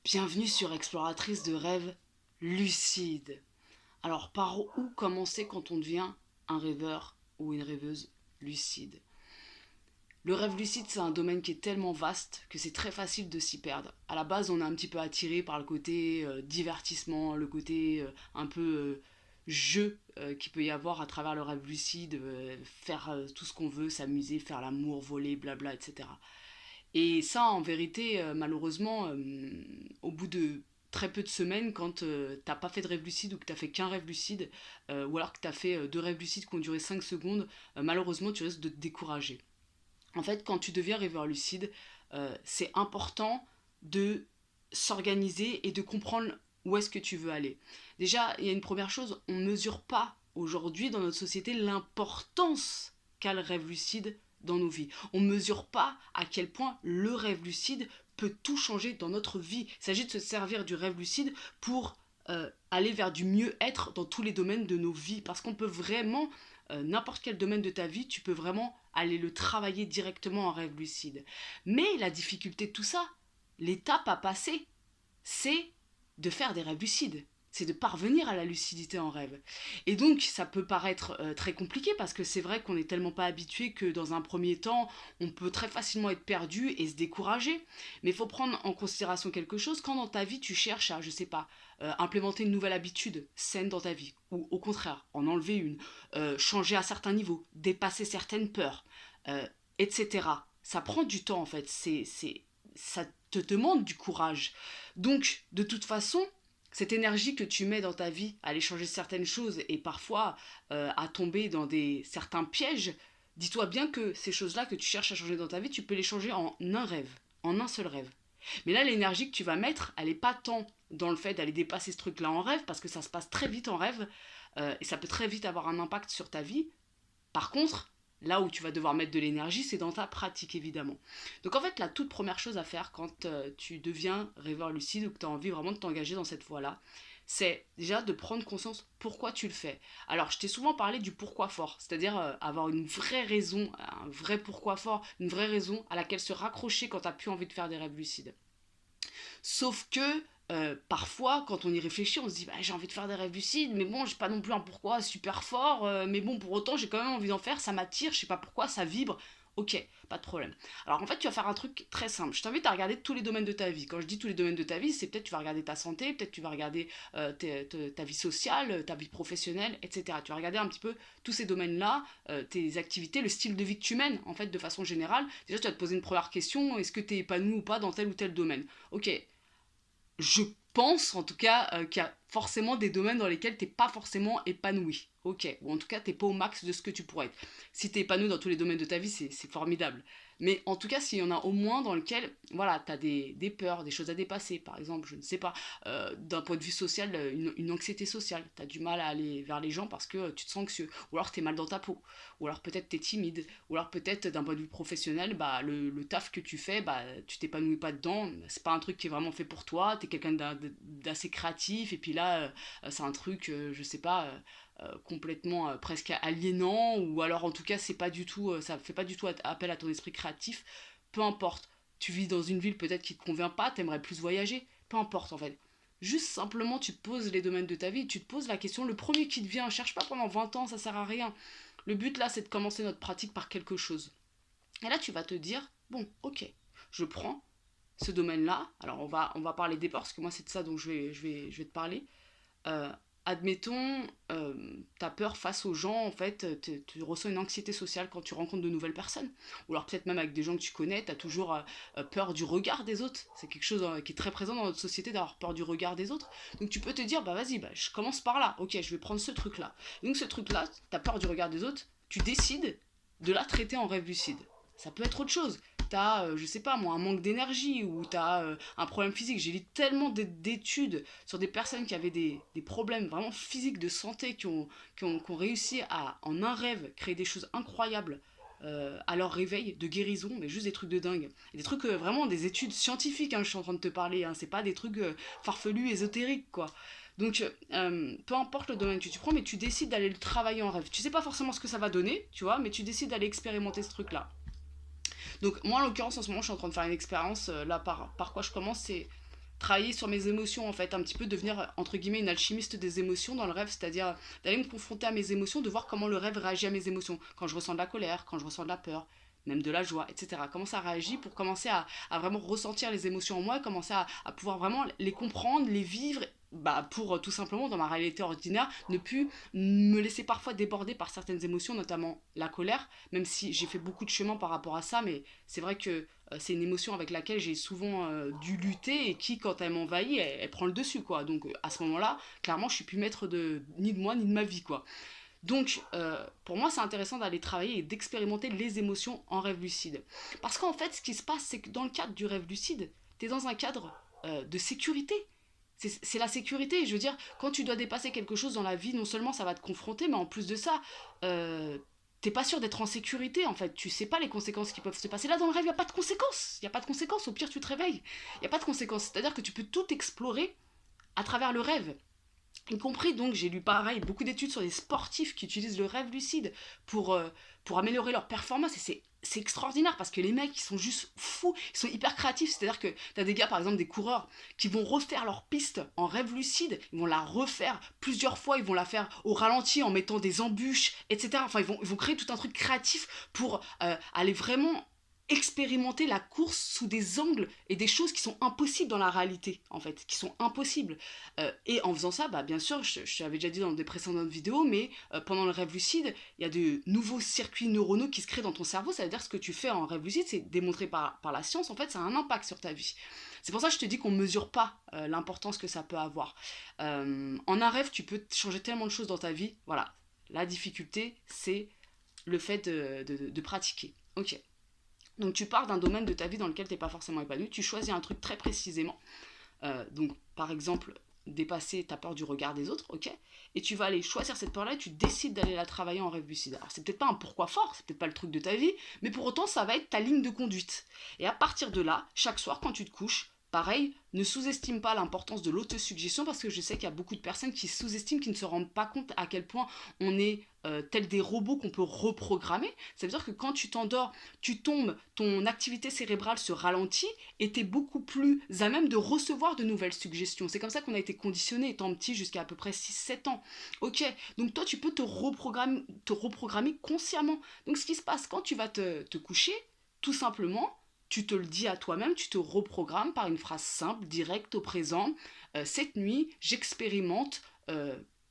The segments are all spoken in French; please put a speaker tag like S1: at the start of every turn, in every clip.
S1: Bienvenue sur Exploratrice de rêves lucides. Alors, par où commencer quand on devient un rêveur ou une rêveuse lucide? Le rêve lucide, c'est un domaine qui est tellement vaste que c'est très facile de s'y perdre. À la base, on est un petit peu attiré par le côté divertissement, le côté un peu jeu qu'il peut y avoir à travers le rêve lucide, faire tout ce qu'on veut, s'amuser, faire l'amour, voler, blabla, etc. Et ça, en vérité, malheureusement, au bout de très peu de semaines, quand t'as pas fait de rêve lucide ou que t'as fait qu'un rêve lucide, ou alors que t'as fait deux rêves lucides qui ont duré 5 secondes, malheureusement, tu risques de te décourager. En fait, quand tu deviens rêveur lucide, c'est important de s'organiser et de comprendre où est-ce que tu veux aller. Déjà, il y a une première chose, on ne mesure pas aujourd'hui dans notre société l'importance qu'a le rêve lucide dans nos vies. On ne mesure pas à quel point le rêve lucide peut tout changer dans notre vie. Il s'agit de se servir du rêve lucide pour aller vers du mieux-être dans tous les domaines de nos vies. Parce qu'on peut vraiment, n'importe quel domaine de ta vie, tu peux vraiment aller le travailler directement en rêve lucide. Mais la difficulté de tout ça, l'étape à passer, c'est de faire des rêves lucides. C'est de parvenir à la lucidité en rêve. Et donc, ça peut paraître très compliqué parce que c'est vrai qu'on n'est tellement pas habitué que dans un premier temps, on peut très facilement être perdu et se décourager. Mais il faut prendre en considération quelque chose quand dans ta vie tu cherches à, je sais pas, implémenter une nouvelle habitude saine dans ta vie, ou au contraire, en enlever une, changer à certains niveaux, dépasser certaines peurs, euh, etc. Ça prend du temps en fait. Ça te demande du courage. Donc, de toute façon, cette énergie que tu mets dans ta vie à aller changer certaines choses et parfois à tomber dans certains pièges, dis-toi bien que ces choses-là que tu cherches à changer dans ta vie, tu peux les changer en un rêve, en un seul rêve. Mais là, l'énergie que tu vas mettre, elle n'est pas tant dans le fait d'aller dépasser ce truc-là en rêve, parce que ça se passe très vite en rêve, et ça peut très vite avoir un impact sur ta vie. Par contre, là où tu vas devoir mettre de l'énergie, c'est dans ta pratique, évidemment. Donc en fait, la toute première chose à faire quand tu deviens rêveur lucide ou que tu as envie vraiment de t'engager dans cette voie-là, c'est déjà de prendre conscience pourquoi tu le fais. Alors, je t'ai souvent parlé du pourquoi fort, c'est-à-dire avoir une vraie raison, un vrai pourquoi fort, une vraie raison à laquelle se raccrocher quand tu n'as plus envie de faire des rêves lucides. Sauf que parfois, quand on y réfléchit, on se dit bah, j'ai envie de faire des rêves lucides, mais bon, j'ai pas non plus un pourquoi super fort, mais bon, pour autant, j'ai quand même envie d'en faire, ça m'attire, je sais pas pourquoi, ça vibre. Ok, pas de problème. Alors en fait, tu vas faire un truc très simple. Je t'invite à regarder tous les domaines de ta vie. Quand je dis tous les domaines de ta vie, c'est peut-être tu vas regarder ta santé, peut-être tu vas regarder ta vie sociale, ta vie professionnelle, etc. Tu vas regarder un petit peu tous ces domaines-là, tes activités, le style de vie que tu mènes, en fait, de façon générale. Déjà, tu vas te poser une première question, est-ce que tu es épanoui ou pas dans tel ou tel domaine? Ok, je pense en tout cas qu'il y a forcément des domaines dans lesquels t'es pas forcément épanoui. Ok, ou en tout cas t'es pas au max de ce que tu pourrais être. Si t'es épanoui dans tous les domaines de ta vie, c'est formidable. Mais en tout cas, s'il y en a au moins dans lequel, voilà, t'as des peurs, des choses à dépasser, par exemple, je ne sais pas, d'un point de vue social, une anxiété sociale, t'as du mal à aller vers les gens parce que tu te sens anxieux, ou alors t'es mal dans ta peau, ou alors peut-être t'es timide, ou alors peut-être d'un point de vue professionnel, bah, le taf que tu fais, bah, tu t'épanouis pas dedans, c'est pas un truc qui est vraiment fait pour toi, t'es quelqu'un d'assez créatif, et puis là, c'est un truc, je sais pas, complètement presque aliénant, ou alors en tout cas, c'est pas du tout, ça fait pas du tout appel à ton esprit créatif, peu importe. Tu vis dans une ville peut-être qui te convient pas, t'aimerais plus voyager, peu importe en fait. Juste simplement, tu te poses les domaines de ta vie, tu te poses la question, le premier qui te vient, cherche pas pendant 20 ans, ça sert à rien. Le but là, c'est de commencer notre pratique par quelque chose. Et là, tu vas te dire, bon, ok, je prends ce domaine-là. Alors, on va parler des peurs, parce que moi, c'est de ça dont je vais te parler. Euh, Admettons, t'as peur face aux gens, en fait, tu ressens une anxiété sociale quand tu rencontres de nouvelles personnes. Ou alors peut-être même avec des gens que tu connais, t'as toujours peur du regard des autres. C'est quelque chose qui est très présent dans notre société d'avoir peur du regard des autres. Donc tu peux te dire, bah vas-y, bah, je commence par là. Ok, je vais prendre ce truc-là. Donc ce truc-là, t'as peur du regard des autres, tu décides de la traiter en rêve lucide. Ça peut être autre chose. T'as, je sais pas moi, un manque d'énergie ou t'as un problème physique. J'ai lu tellement d'études sur des personnes qui avaient des problèmes vraiment physiques de santé, qui ont réussi à, en un rêve, créer des choses incroyables à leur réveil, de guérison, mais juste des trucs de dingue. Et des trucs, vraiment, des études scientifiques, hein, je suis en train de te parler, hein, c'est pas des trucs farfelus, ésotériques, quoi. Donc, peu importe le domaine que tu prends, mais tu décides d'aller le travailler en rêve. Tu sais pas forcément ce que ça va donner, tu vois, mais tu décides d'aller expérimenter ce truc-là. Donc moi en l'occurrence en ce moment je suis en train de faire une expérience, là par quoi je commence, c'est travailler sur mes émotions en fait, un petit peu devenir entre guillemets une alchimiste des émotions dans le rêve, c'est-à-dire d'aller me confronter à mes émotions, de voir comment le rêve réagit à mes émotions, quand je ressens de la colère, quand je ressens de la peur, même de la joie, etc. Comment ça réagit pour commencer à vraiment ressentir les émotions en moi, commencer à pouvoir vraiment les comprendre, les vivre, bah, pour tout simplement dans ma réalité ordinaire ne plus me laisser parfois déborder par certaines émotions, notamment la colère, même si j'ai fait beaucoup de chemin par rapport à ça, mais c'est vrai que c'est une émotion avec laquelle j'ai souvent dû lutter et qui, quand elle m'envahit, elle prend le dessus, quoi. Donc à ce moment-là, clairement, je suis plus maître ni de moi ni de ma vie, quoi. Donc, pour moi, c'est intéressant d'aller travailler et d'expérimenter les émotions en rêve lucide. Parce qu'en fait, ce qui se passe, c'est que dans le cadre du rêve lucide, tu es dans un cadre de sécurité. C'est la sécurité. Je veux dire, quand tu dois dépasser quelque chose dans la vie, non seulement ça va te confronter, mais en plus de ça, t'es pas sûr d'être en sécurité, en fait. Tu sais pas les conséquences qui peuvent se passer. Là, dans le rêve, il n'y a pas de conséquences. Il n'y a pas de conséquences. Au pire, tu te réveilles. Il n'y a pas de conséquences. C'est-à-dire que tu peux tout explorer à travers le rêve. Y compris, donc, j'ai lu pareil, beaucoup d'études sur les sportifs qui utilisent le rêve lucide pour améliorer leur performance. Et c'est extraordinaire parce que les mecs, ils sont juste fous, ils sont hyper créatifs. C'est-à-dire que t'as des gars, par exemple, des coureurs, qui vont refaire leur piste en rêve lucide, ils vont la refaire plusieurs fois, ils vont la faire au ralenti en mettant des embûches, etc. Enfin, ils vont créer tout un truc créatif pour aller vraiment expérimenter la course sous des angles et des choses qui sont impossibles dans la réalité, en fait, qui sont impossibles. Et en faisant ça, bah, bien sûr, je l'avais déjà dit dans des précédentes vidéos, mais pendant le rêve lucide, il y a de nouveaux circuits neuronaux qui se créent dans ton cerveau. Ça veut dire que ce que tu fais en rêve lucide, c'est démontré par la science, en fait, ça a un impact sur ta vie. C'est pour ça que je te dis qu'on ne mesure pas l'importance que ça peut avoir. En un rêve, tu peux changer tellement de choses dans ta vie. Voilà, la difficulté, c'est le fait de pratiquer. Ok. Donc tu pars d'un domaine de ta vie dans lequel tu n'es pas forcément épanoui, tu choisis un truc très précisément. Donc par exemple, dépasser ta peur du regard des autres, ok. Et tu vas aller choisir cette peur-là et tu décides d'aller la travailler en rêve lucide. Alors c'est peut-être pas un pourquoi fort, c'est peut-être pas le truc de ta vie, mais pour autant ça va être ta ligne de conduite. Et à partir de là, chaque soir quand tu te couches, pareil, ne sous-estime pas l'importance de l'autosuggestion parce que je sais qu'il y a beaucoup de personnes qui sous-estiment, qui ne se rendent pas compte à quel point on est tels des robots qu'on peut reprogrammer. Ça veut dire que quand tu t'endors, tu tombes, ton activité cérébrale se ralentit et tu es beaucoup plus à même de recevoir de nouvelles suggestions. C'est comme ça qu'on a été conditionné étant petit jusqu'à à peu près 6-7 ans. Ok, donc toi tu peux te reprogrammer consciemment. Donc ce qui se passe quand tu vas te coucher, tout simplement, tu te le dis à toi-même, tu te reprogrammes par une phrase simple, directe au présent. Cette nuit, j'expérimente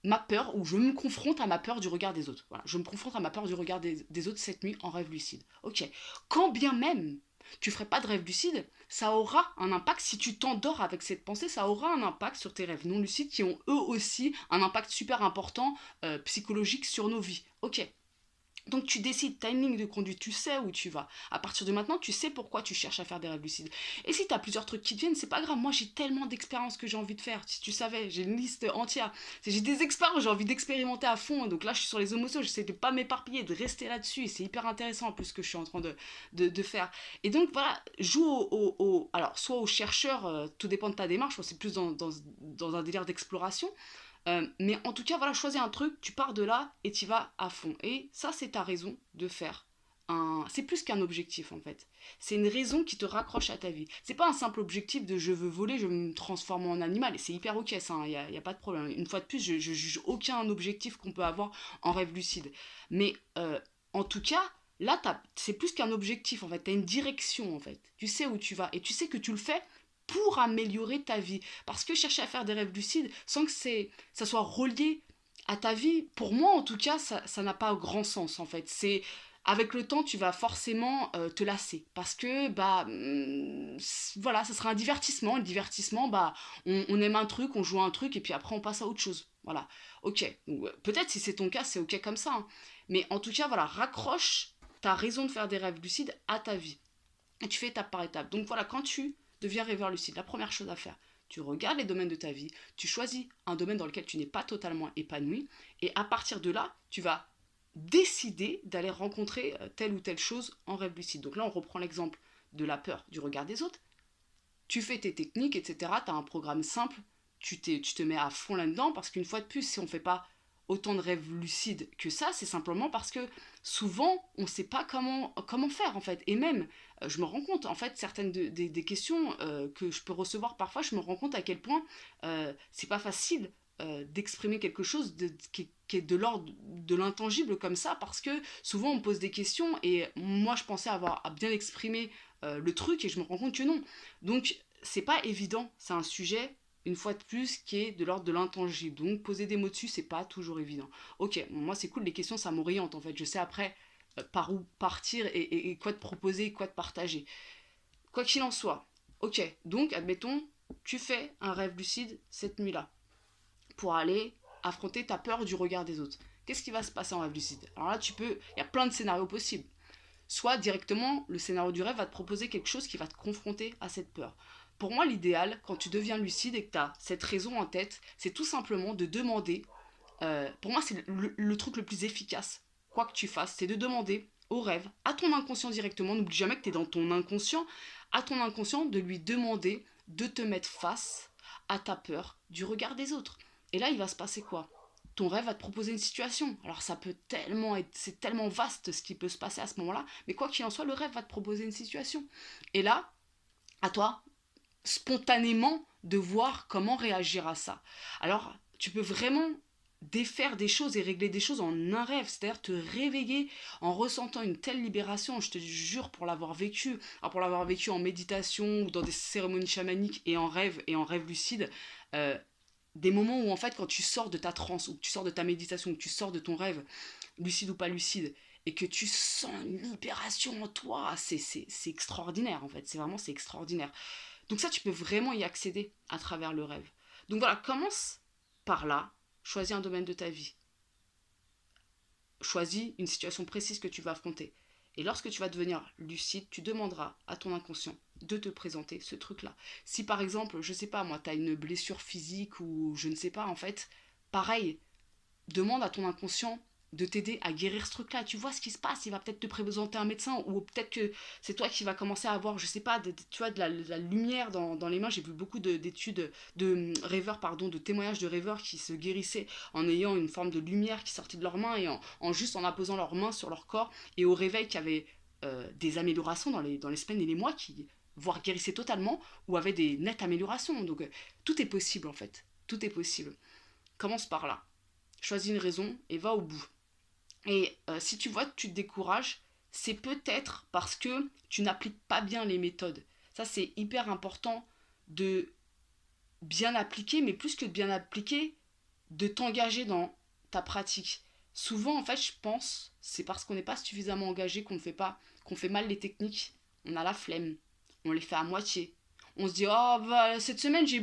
S1: ma peur, ou je me confronte à ma peur du regard des autres. Voilà, je me confronte à ma peur du regard des autres cette nuit en rêve lucide. Ok, quand bien même tu ferais pas de rêve lucide, ça aura un impact, si tu t'endors avec cette pensée, ça aura un impact sur tes rêves non lucides qui ont eux aussi un impact super important psychologique sur nos vies. Ok, donc tu décides, tu as une ligne de conduite, tu sais où tu vas. À partir de maintenant, tu sais pourquoi tu cherches à faire des rêves lucides. Et si tu as plusieurs trucs qui te viennent, c'est pas grave. Moi, j'ai tellement d'expériences que j'ai envie de faire. Si tu savais, j'ai une liste entière. J'ai des expériences, j'ai envie d'expérimenter à fond. Donc là, je suis sur les émotions, j'essaie de pas m'éparpiller, de rester là-dessus. Et c'est hyper intéressant en plus ce que je suis en train de faire. Et donc voilà, joue alors, soit aux chercheurs, tout dépend de ta démarche, c'est plus dans un délire d'exploration. Mais en tout cas, voilà, choisis un truc, tu pars de là et tu vas à fond. Et ça, c'est ta raison de faire c'est plus qu'un objectif en fait. C'est une raison qui te raccroche à ta vie. C'est pas un simple objectif de je veux voler, je veux me transformer en animal. Et c'est hyper ok ça, il n'y a pas de problème. Une fois de plus, je juge aucun objectif qu'on peut avoir en rêve lucide. Mais en tout cas, là, c'est plus qu'un objectif en fait. Tu as une direction en fait. Tu sais où tu vas et tu sais que tu le fais pour améliorer ta vie. Parce que chercher à faire des rêves lucides sans que ça soit relié à ta vie, pour moi en tout cas, ça n'a pas grand sens en fait. C'est avec le temps, tu vas forcément te lasser. Parce que, bah, voilà, ça sera un divertissement. Le divertissement, bah, on aime un truc, on joue un truc, et puis après, on passe à autre chose. Voilà. Ok. Peut-être si c'est ton cas, c'est ok comme ça. Hein. Mais en tout cas, voilà, raccroche ta raison de faire des rêves lucides à ta vie. Et tu fais étape par étape. Donc voilà, quand tu deviens rêveur lucide, la première chose à faire, tu regardes les domaines de ta vie, tu choisis un domaine dans lequel tu n'es pas totalement épanoui, et à partir de là, tu vas décider d'aller rencontrer telle ou telle chose en rêve lucide. Donc là, on reprend l'exemple de la peur du regard des autres. Tu fais tes techniques, etc. Tu as un programme simple, tu te mets à fond là-dedans, parce qu'une fois de plus, si on ne fait pas autant de rêves lucides que ça, c'est simplement parce que souvent, on ne sait pas comment faire, en fait. Et même, je me rends compte, en fait, certaines des questions que je peux recevoir parfois, je me rends compte à quel point c'est pas facile d'exprimer quelque chose qui est de l'ordre de l'intangible comme ça, parce que souvent, on me pose des questions, et moi, je pensais avoir à bien exprimer le truc, et je me rends compte que non. Donc, c'est pas évident, c'est un sujet une fois de plus, qui est de l'ordre de l'intangible. Donc, poser des mots dessus, c'est pas toujours évident. Ok, moi, c'est cool, les questions, ça m'oriente, en fait. Je sais après par où partir et quoi te proposer, quoi te partager. Quoi qu'il en soit, ok, donc, admettons, tu fais un rêve lucide cette nuit-là pour aller affronter ta peur du regard des autres. Qu'est-ce qui va se passer en rêve lucide? Alors là, il y a plein de scénarios possibles. Soit directement, le scénario du rêve va te proposer quelque chose qui va te confronter à cette peur. Pour moi, l'idéal, quand tu deviens lucide et que tu as cette raison en tête, c'est tout simplement de demander, pour moi c'est le truc le plus efficace, quoi que tu fasses, c'est de demander au rêve, à ton inconscient directement, n'oublie jamais que tu es dans ton inconscient, à ton inconscient de lui demander de te mettre face à ta peur du regard des autres. Et là, il va se passer quoi? Ton rêve va te proposer une situation. Alors ça peut tellement être, c'est tellement vaste ce qui peut se passer à ce moment-là, mais quoi qu'il en soit, le rêve va te proposer une situation. Et là, à toi, spontanément, de voir comment réagir à ça. Alors, tu peux vraiment défaire des choses et régler des choses en un rêve, c'est-à-dire te réveiller en ressentant une telle libération, je te jure pour l'avoir vécu, alors pour l'avoir vécu en méditation ou dans des cérémonies chamaniques et en rêve lucide, des moments où en fait quand tu sors de ta transe, ou que tu sors de ta méditation, ou que tu sors de ton rêve, lucide ou pas lucide, et que tu sens une libération en toi, c'est extraordinaire en fait, c'est extraordinaire. Donc ça, tu peux vraiment y accéder à travers le rêve. Donc voilà, commence par là, choisis un domaine de ta vie, choisis une situation précise que tu vas affronter. Et lorsque tu vas devenir lucide, tu demanderas à ton inconscient de te présenter ce truc-là. Si par exemple, je sais pas moi, tu as une blessure physique ou je ne sais pas en fait, pareil, demande à ton inconscient de t'aider à guérir ce truc-là. Tu vois ce qui se passe, il va peut-être te présenter un médecin, ou peut-être que c'est toi qui vas commencer à avoir, je sais pas, tu vois, de la lumière dans les mains. J'ai vu beaucoup d'études de rêveurs, pardon, de témoignages de rêveurs qui se guérissaient en ayant une forme de lumière qui sortait de leurs mains et juste en apposant leurs mains sur leur corps, et au réveil qui avait des améliorations dans les semaines et les mois, qui voire guérissaient totalement ou avaient des nettes améliorations. Donc tout est possible en fait, tout est possible. Commence par là. Choisis une raison et va au bout. Et si tu vois que tu te décourages, c'est peut-être parce que tu n'appliques pas bien les méthodes. Ça, c'est hyper important de bien appliquer, mais plus que de bien appliquer, de t'engager dans ta pratique. Souvent, en fait, je pense, c'est parce qu'on n'est pas suffisamment engagé qu'on fait mal les techniques. On a la flemme, on les fait à moitié. On se dit, oh, bah, cette semaine, j'ai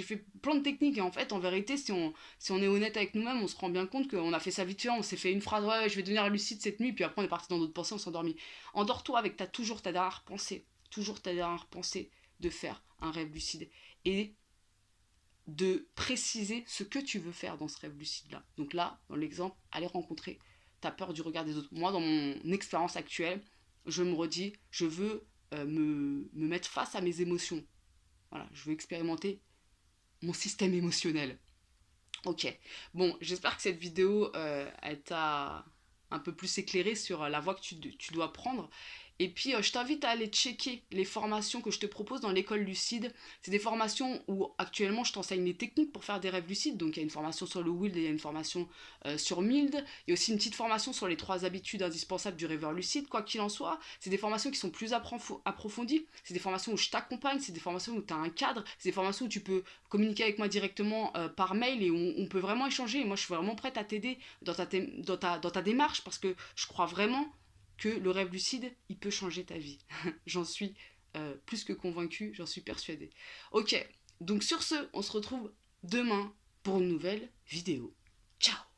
S1: fait plein de techniques. Et en fait, en vérité, si on est honnête avec nous-mêmes, on se rend bien compte qu'on a fait ça vite fait. On s'est fait une phrase, ouais, je vais devenir lucide cette nuit. Puis après, on est parti dans d'autres pensées, on s'est endormi. Endors-toi avec toujours ta dernière pensée. Toujours ta dernière pensée de faire un rêve lucide. Et de préciser ce que tu veux faire dans ce rêve lucide-là. Donc là, dans l'exemple, aller rencontrer ta peur du regard des autres. Moi, dans mon expérience actuelle, je me redis, je veux me mettre face à mes émotions. Voilà, je veux expérimenter mon système émotionnel. Ok, bon, j'espère que cette vidéo, elle t'a un peu plus éclairé sur la voie que tu dois prendre. Et puis, je t'invite à aller checker les formations que je te propose dans l'école lucide. C'est des formations où actuellement je t'enseigne les techniques pour faire des rêves lucides. Donc, il y a une formation sur le Wild et il y a une formation sur Mild. Il y a aussi une petite formation sur les 3 habitudes indispensables du rêveur lucide. Quoi qu'il en soit, c'est des formations qui sont plus approfondies. C'est des formations où je t'accompagne. C'est des formations où tu as un cadre. C'est des formations où tu peux communiquer avec moi directement par mail et on peut vraiment échanger. Et moi, je suis vraiment prête à t'aider dans ta démarche parce que je crois vraiment que le rêve lucide, il peut changer ta vie. J'en suis plus que convaincue, j'en suis persuadée. Ok, donc sur ce, on se retrouve demain pour une nouvelle vidéo. Ciao!